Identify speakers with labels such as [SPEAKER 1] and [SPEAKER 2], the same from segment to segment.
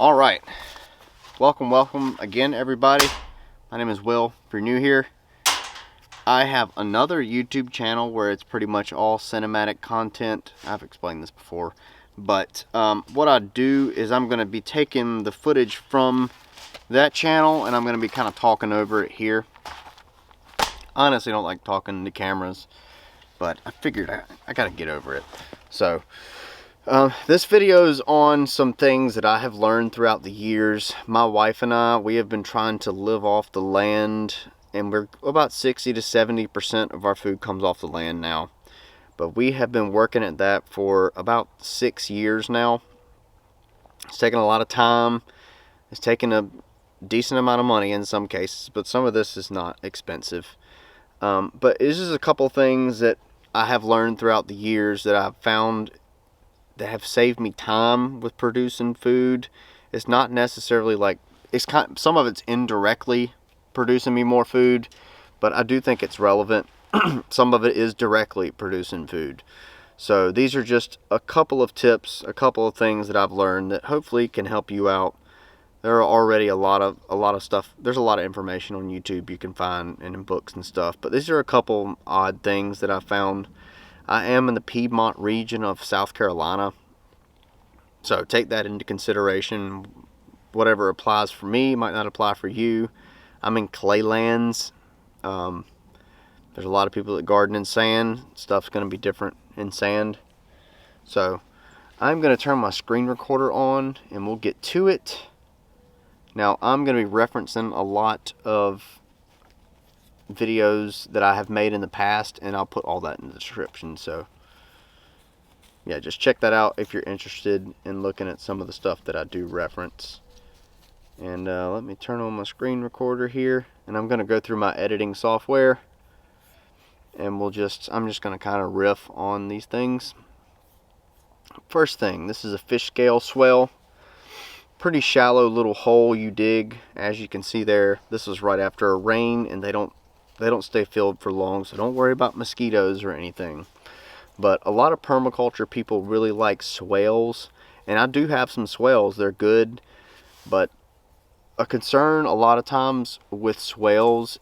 [SPEAKER 1] All right, welcome again, everybody. My name is Will. If you're new here, I have another YouTube channel where it's pretty much all cinematic content. I've explained this before, but what I do is I'm going to be taking the footage from that channel and I'm going to be kind of talking over it here. I honestly don't like talking to cameras, but I figured I got to get over it. So this video is on some things that I have learned throughout the years. My wife and I, we have been trying to live off the land, and we're about 60 to 70% of our food comes off the land now. But we have been working at that for about 6 years now. It's taken a lot of time. It's taken a decent amount of money in some cases, but some of this is not expensive. But this is a couple things that I have learned throughout the years that I've found that have saved me time with producing food. It's not necessarily like, some of it's indirectly producing me more food, but I do think it's relevant. Some of it is directly producing food. So these are just a couple of tips, a couple of things that I've learned that hopefully can help you out. There are already a lot of stuff. There's a lot of information on YouTube you can find and in books and stuff, but these are a couple odd things that I found. I am in the Piedmont region of South Carolina, so take that into consideration. Whatever applies for me might not apply for you. I'm in clay lands. There's a lot of people that garden in sand. Stuff's going to be different in sand. So I'm going to turn my screen recorder on and we'll get to it. Now I'm going to be referencing a lot of videos that I have made in the past, and I'll put all that in the description. So yeah, just check that out if you're interested in looking at some of the stuff that I do reference. And let me turn on my screen recorder here, and I'm going to go through my editing software, and I'm just going to kind of riff on these things. First thing, this is a Fishscale swale. Pretty shallow little hole you dig, as you can see there. This was right after a rain, and they don't stay filled for long, so don't worry about mosquitoes or anything. But a lot of permaculture people really like swales, and I do have some swales. They're good, but a concern a lot of times with swales,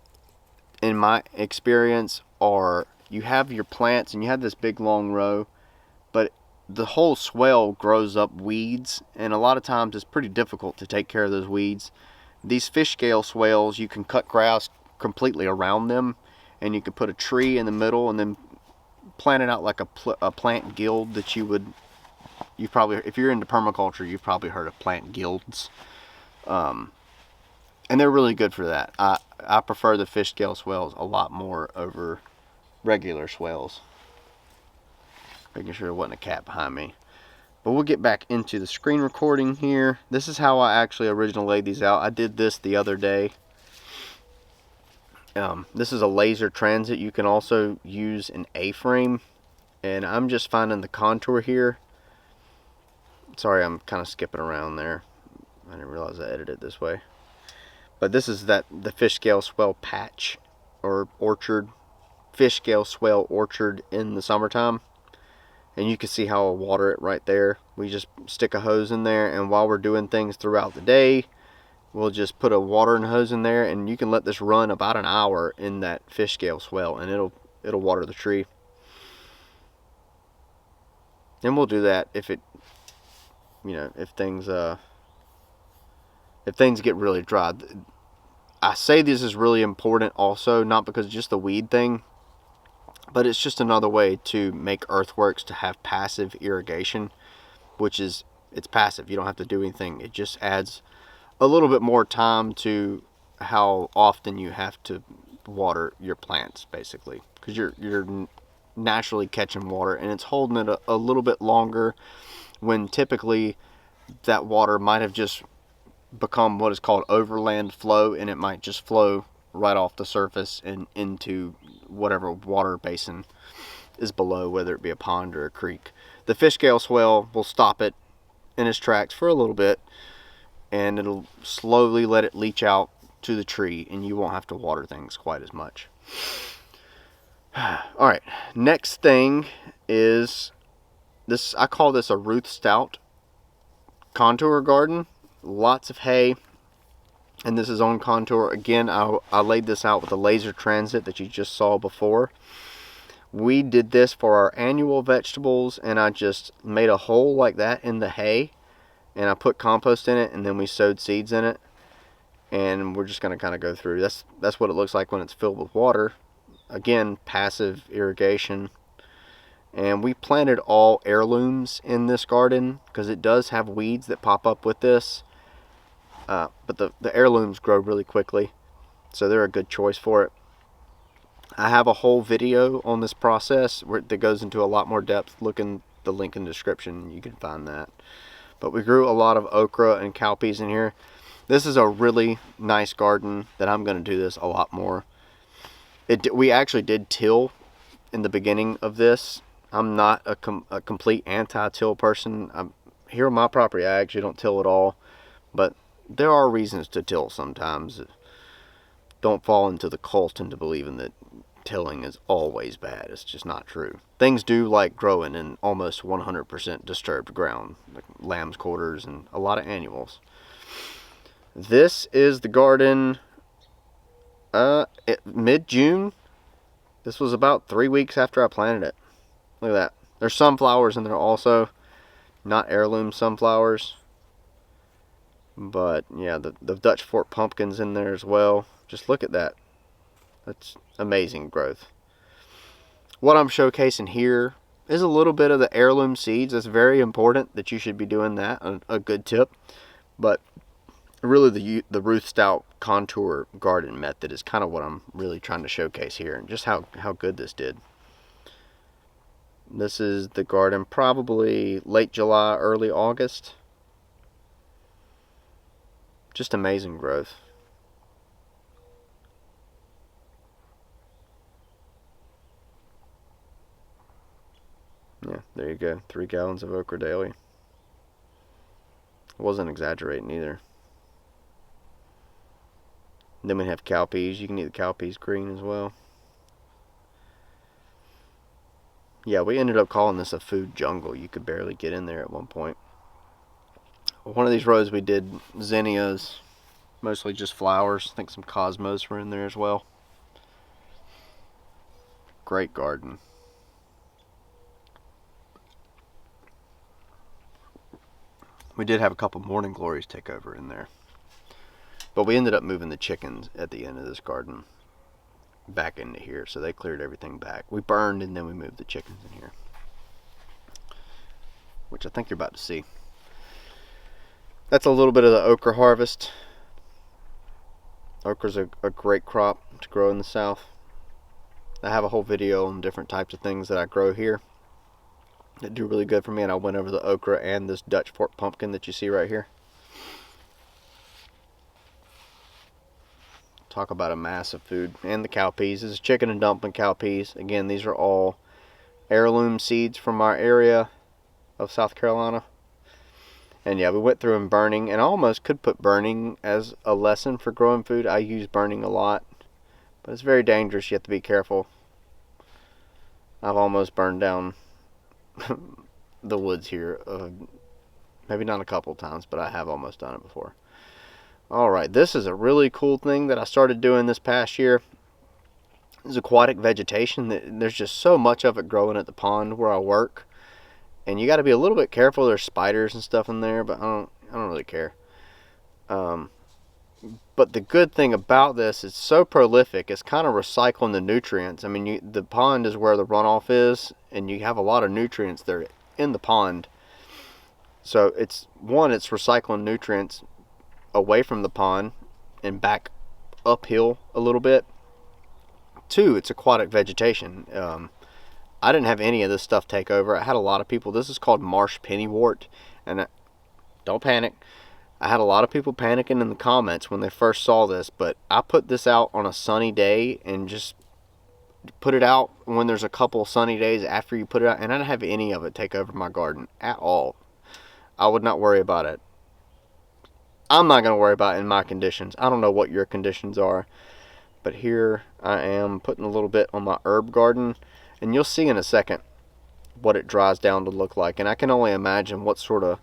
[SPEAKER 1] in my experience, are you have your plants and you have this big long row, but the whole swale grows up weeds, and a lot of times it's pretty difficult to take care of those weeds. These Fishscale swales, you can cut grass completely around them, and you could put a tree in the middle and then plant it out like a plant guild that you probably, if you're into permaculture, you've probably heard of plant guilds, and they're really good for that. I prefer the Fishscale swales a lot more over regular swales. Making sure there wasn't a cat behind me. But we'll get back into the screen recording here. This is how I actually originally laid these out. I did this the other day. This is a laser transit. You can also use an A-frame, and I'm just finding the contour here. Sorry, I'm kind of skipping around there. I didn't realize I edited it this way. But this is the Fishscale swale patch or orchard, Fishscale swale orchard in the summertime. And you can see how I water it right there. We just stick a hose in there, and while we're doing things throughout the day, we'll just put a watering hose in there, and you can let this run about an hour in that Fishscale swale, and it'll water the tree. And we'll do that if things get really dry. I say this is really important also, not because it's just the weed thing, but it's just another way to make earthworks to have passive irrigation, it's passive. You don't have to do anything. It just adds a little bit more time to how often you have to water your plants, basically, because you're naturally catching water, and it's holding it a little bit longer, when typically that water might have just become what is called overland flow, and it might just flow right off the surface and into whatever water basin is below, whether it be a pond or a creek. The Fishscale swale will stop it in its tracks for a little bit, and it'll slowly let it leach out to the tree, and you won't have to water things quite as much. Alright, next thing is this. I call this a Ruth Stout contour garden. lots of hay, and this is on contour. Again, I laid this out with a laser transit that you just saw before. We did this for our annual vegetables, and I just made a hole like that in the hay, and I put compost in it, and then we sowed seeds in it. And we're just going to kind of go through. That's what it looks like when it's filled with water. Again, passive irrigation. And we planted all heirlooms in this garden because it does have weeds that pop up with this. But the heirlooms grow really quickly, so they're a good choice for it. I have a whole video on this process that goes into a lot more depth. Look in the link in the description, you can find that. But we grew a lot of okra and cowpeas in here. This is a really nice garden that I'm going to do this a lot more. We actually did till in the beginning of this. I'm not a complete anti-till person. Here on my property, I actually don't till at all. But there are reasons to till sometimes. Don't fall into the cult into believing that tilling is always bad. It's just not true. Things do like growing in almost 100% disturbed ground, like lamb's quarters and a lot of annuals. This is the garden mid-June. This was about 3 weeks after I planted it. Look at that. There's sunflowers in there also. Not heirloom sunflowers. But yeah, the Dutch Fort pumpkin's in there as well. Just look at that. That's amazing growth. What I'm showcasing here is a little bit of the heirloom seeds. It's very important that you should be doing that. A good tip. But really the Ruth Stout contour garden method is kind of what I'm really trying to showcase here, and just how good this did. This is the garden probably late July, early August. Just amazing growth. Yeah, there you go. 3 gallons of okra daily. I wasn't exaggerating either. Then we have cowpeas. You can eat the cowpeas green as well. Yeah, we ended up calling this a food jungle. You could barely get in there at one point. One of these rows we did zinnias, mostly just flowers. I think some cosmos were in there as well. Great garden. We did have a couple morning glories take over in there. But we ended up moving the chickens at the end of this garden back into here, so they cleared everything back. We burned and then we moved the chickens in here, which I think you're about to see. That's a little bit of the okra harvest. Okra's a great crop to grow in the south. I have a whole video on different types of things that I grow here that do really good for me, and I went over the okra and this Dutch Fort pumpkin that you see right here. Talk about a massive food. And the cowpeas. This is chicken and dumpling cowpeas. Again, these are all heirloom seeds from our area of South Carolina. And yeah, we went through them burning, and I almost could put burning as a lesson for growing food. I use burning a lot, but it's very dangerous. You have to be careful. I've almost burned down the woods here. Maybe not a couple times, but I have almost done it before. Alright, this is a really cool thing that I started doing this past year. This is aquatic vegetation. There's just so much of it growing at the pond where I work. And you got to be a little bit careful. There's spiders and stuff in there, but I don't really care. But the good thing about this, it's so prolific. It's kind of recycling the nutrients. I mean, the pond is where the runoff is, and you have a lot of nutrients there in the pond. So it's recycling nutrients away from the pond and back uphill a little bit. 2, it's aquatic vegetation. I didn't have any of this stuff take over. I had a lot of people. This is called marsh pennywort, and don't panic. I had a lot of people panicking in the comments when they first saw this, but I put this out on a sunny day and just put it out when there's a couple sunny days after you put it out, and I didn't have any of it take over my garden at all. I would not worry about it. I'm not going to worry about it in my conditions. I don't know what your conditions are, but here I am putting a little bit on my herb garden, and you'll see in a second what it dries down to look like. And I can only imagine what sort of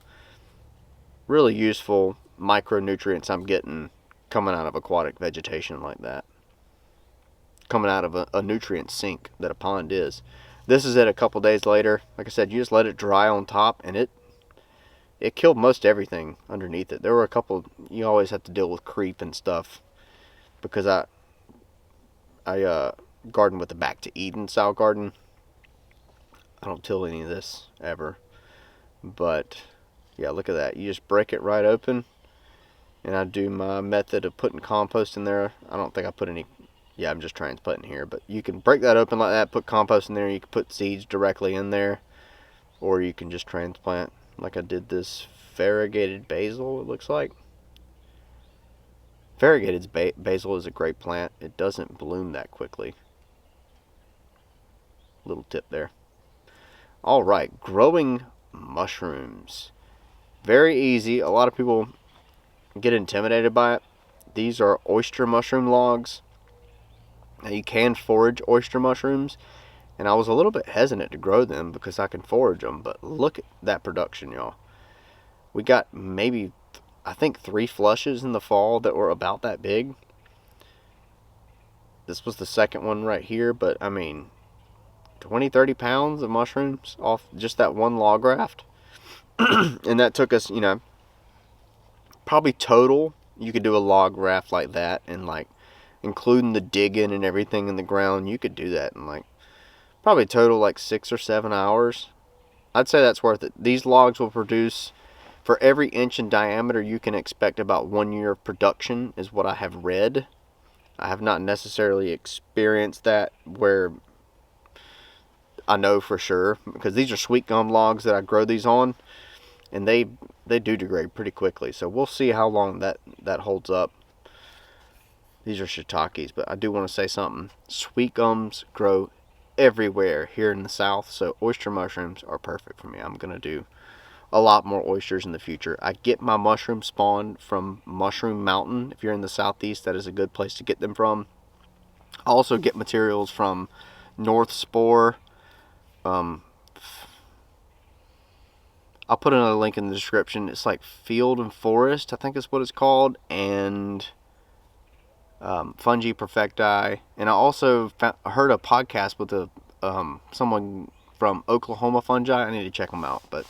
[SPEAKER 1] really useful micronutrients I'm getting coming out of aquatic vegetation like that. Coming out of a nutrient sink that a pond is. This is it a couple days later. Like I said, you just let it dry on top, and it killed most everything underneath it. There were a couple, you always have to deal with creep and stuff, because I garden with the Back to Eden style garden. I don't till any of this ever, but yeah, look at that. You just break it right open, and I do my method of putting compost in there. I don't think I put any, yeah, I'm just transplanting here, but you can break that open like that, put compost in there, you can put seeds directly in there, or you can just transplant like I did this variegated basil, it looks like. Variegated basil is a great plant. It doesn't bloom that quickly. Little tip there. Alright, growing mushrooms. Very easy. A lot of people get intimidated by it. These are oyster mushroom logs. Now you can forage oyster mushrooms, and I was a little bit hesitant to grow them because I can forage them, but look at that production, y'all. We got maybe, I think, 3 flushes in the fall that were about that big. This was the second one right here, but I mean, 20-30 pounds of mushrooms off just that one log raft. And that took us, you know, probably total, you could do a log raft like that, and like including the digging and everything in the ground, you could do that in like probably total like 6 or 7 hours. I'd say that's worth it. These logs will produce, for every inch in diameter, you can expect about 1 year of production, is what I have read. I have not necessarily experienced that where I know for sure, because these are sweet gum logs that I grow these on, and they do degrade pretty quickly. So we'll see how long that holds up. These are shiitakes, but I do want to say something. Sweet gums grow everywhere here in the South, so oyster mushrooms are perfect for me. I'm going to do a lot more oysters in the future. I get my mushroom spawn from Mushroom Mountain. If you're in the Southeast, that is a good place to get them from. I also get materials from North Spore. I'll put another link in the description. It's like Field and Forest, I think is what it's called, and Fungi Perfecti. And I also heard a podcast with someone from Oklahoma Fungi. I need to check them out, but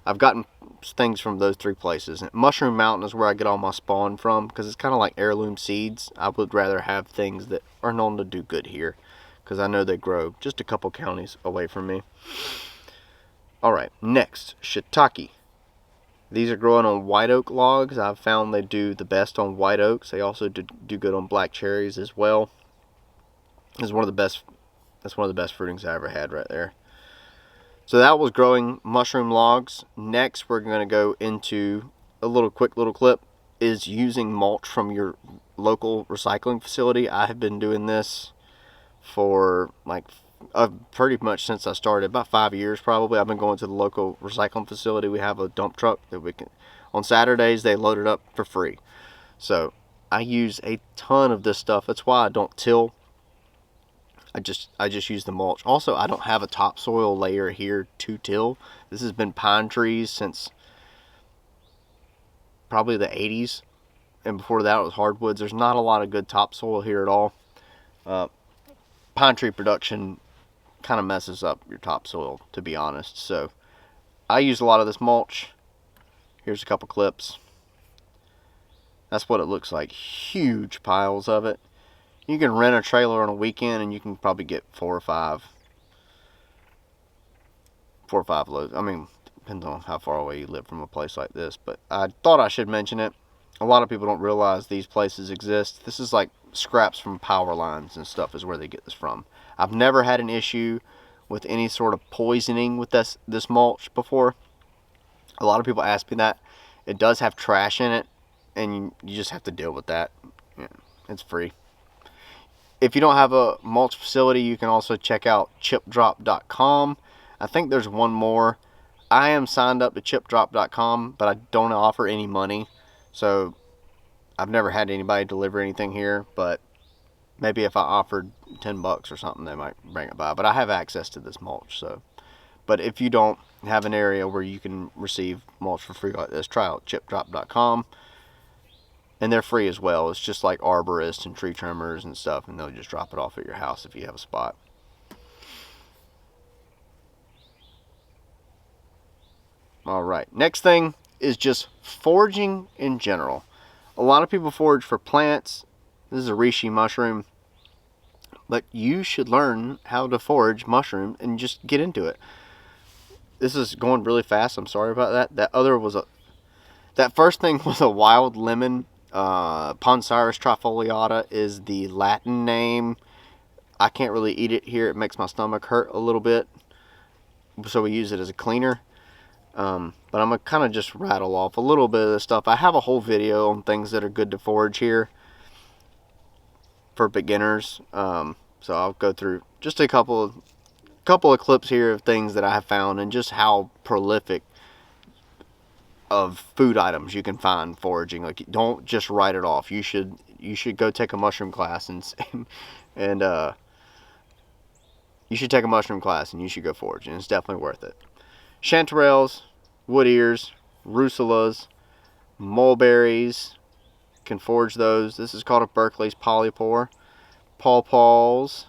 [SPEAKER 1] I've gotten things from those 3 places. And Mushroom Mountain is where I get all my spawn from, because it's kind of like heirloom seeds. I would rather have things that are known to do good here, because I know they grow just a couple counties away from me. Alright, next, shiitake. These are growing on white oak logs. I've found they do the best on white oaks. They also do good on black cherries as well. That's one of the best fruitings I ever had right there. So that was growing mushroom logs. Next, we're going to go into a quick little clip, is using mulch from your local recycling facility. I have been doing this for like pretty much since I started, about 5 years probably. I've been going to the local recycling facility. We have a dump truck that we can, on Saturdays they load it up for free. So I use a ton of this stuff. That's why I don't till. I just use the mulch. Also, I don't have a topsoil layer here to till. This has been pine trees since probably the 80s, and before that it was hardwoods. There's not a lot of good topsoil here at all. Pine tree production kind of messes up your topsoil, to be honest. So I use a lot of this mulch. Here's a couple clips. That's what it looks like. Huge piles of it. You can rent a trailer on a weekend and you can probably get 4 or 5 loads. I mean, depends on how far away you live from a place like this, but I thought I should mention it. A lot of people don't realize these places exist. This is like scraps from power lines and stuff is where they get this from. I've never had an issue with any sort of poisoning with this mulch before. A lot of people ask me that. It does have trash in it, and you just have to deal with that. Yeah, it's free. If you don't have a mulch facility, you can also check out chipdrop.com. I think there's one more. I am signed up to chipdrop.com, but I don't offer any money. So I've never had anybody deliver anything here, but maybe if I offered $10 or something, they might bring it by. But I have access to this mulch. So, but if you don't have an area where you can receive mulch for free like this, try out chipdrop.com. And they're free as well. It's just like arborists and tree trimmers and stuff, and they'll just drop it off at your house if you have a spot. Alright, next thing is just foraging in general. A lot of people forage for plants. This is a reishi mushroom. But you should learn how to forage mushroom and just get into it. This is going really fast. I'm sorry about that. That first thing was a wild lemon. Poncirus trifoliata is the Latin name. I can't really eat it here. It makes my stomach hurt a little bit. So we use it as a cleaner. But I'm going to kind of just rattle off a little bit of this stuff. I have a whole video on things that are good to forage here for beginners. So I'll go through just a couple of clips here of things that I have found and just how prolific of food items you can find foraging. Like, don't just write it off. You should go take a mushroom class and you should take a mushroom class and you should go foraging. It's definitely worth it. Chanterelles, wood ears, russulas, mulberries, can forage those. This is called a Berkeley's polypore. Pawpaws,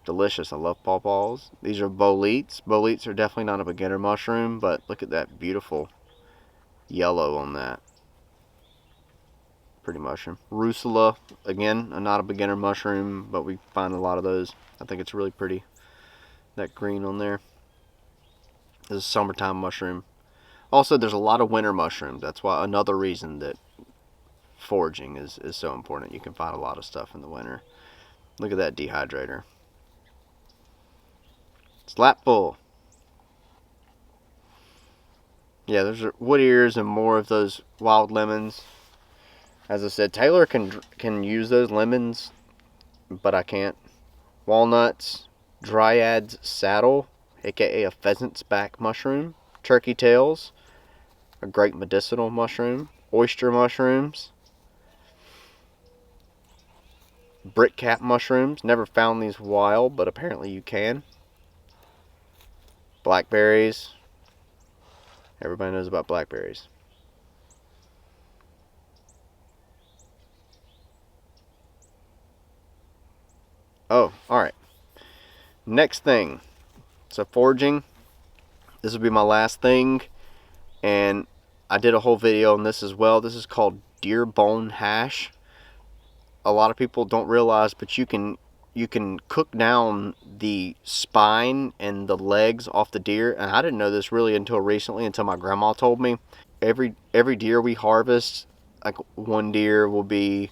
[SPEAKER 1] delicious. I love pawpaws. These are boletes. Boletes are definitely not a beginner mushroom, but look at that beautiful yellow on that. Pretty mushroom. Russula, again, not a beginner mushroom, but we find a lot of those. I think it's really pretty. That green on there. This is a summertime mushroom. Also, there's a lot of winter mushrooms. That's why another reason that foraging is so important. You can find a lot of stuff in the winter. Look at that dehydrator. Slapful. Yeah, there's wood ears and more of those wild lemons. As I said, Taylor can use those lemons, but I can't. Walnuts, Dryad's saddle, aka a pheasant's back mushroom. Turkey tails, a great medicinal mushroom. Oyster mushrooms. Brickcap mushrooms. Never found these wild, but apparently you can. Blackberries. Everybody knows about blackberries. Oh, alright. Next thing. So foraging. This will be my last thing. And I did a whole video on this as well. This is called deer bone hash. A lot of people don't realize, but you can cook down the spine and the legs off the deer. And I didn't know this really until recently, until my grandma told me. Every deer we harvest, like one deer will be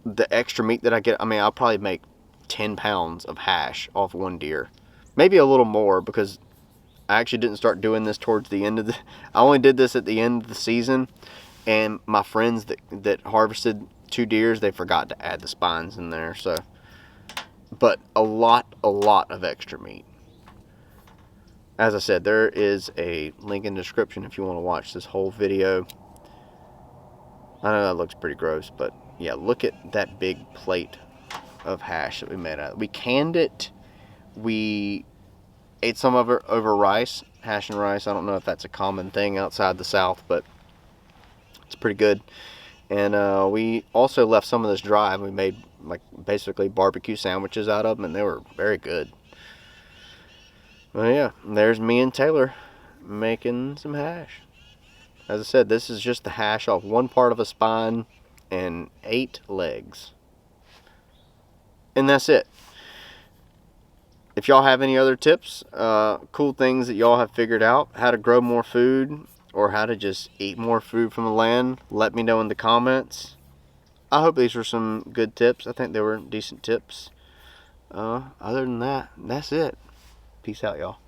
[SPEAKER 1] the extra meat that I get. I mean, I'll probably make 10 pounds of hash off one deer. Maybe a little more, because I actually didn't start doing this towards the end of I only did this at the end of the season. And my friends that harvested 2 deers, they forgot to add the spines in there. So, but a lot of extra meat. As I said, there is a link in the description if you want to watch this whole video. I know that looks pretty gross, but yeah, look at that big plate of hash that we made out of it. We canned it. We ate some of it over rice, hash and rice. I don't know if that's a common thing outside the South, but it's pretty good. And we also left some of this dry. We made like basically barbecue sandwiches out of them, and they were very good. Well, yeah, there's me and Taylor making some hash. As I said, this is just the hash off one part of a spine and 8 legs. And that's it. If y'all have any other tips, cool things that y'all have figured out, how to grow more food, or how to just eat more food from the land, let me know in the comments. I hope these were some good tips. I think they were decent tips. Other than that, that's it. Peace out, y'all.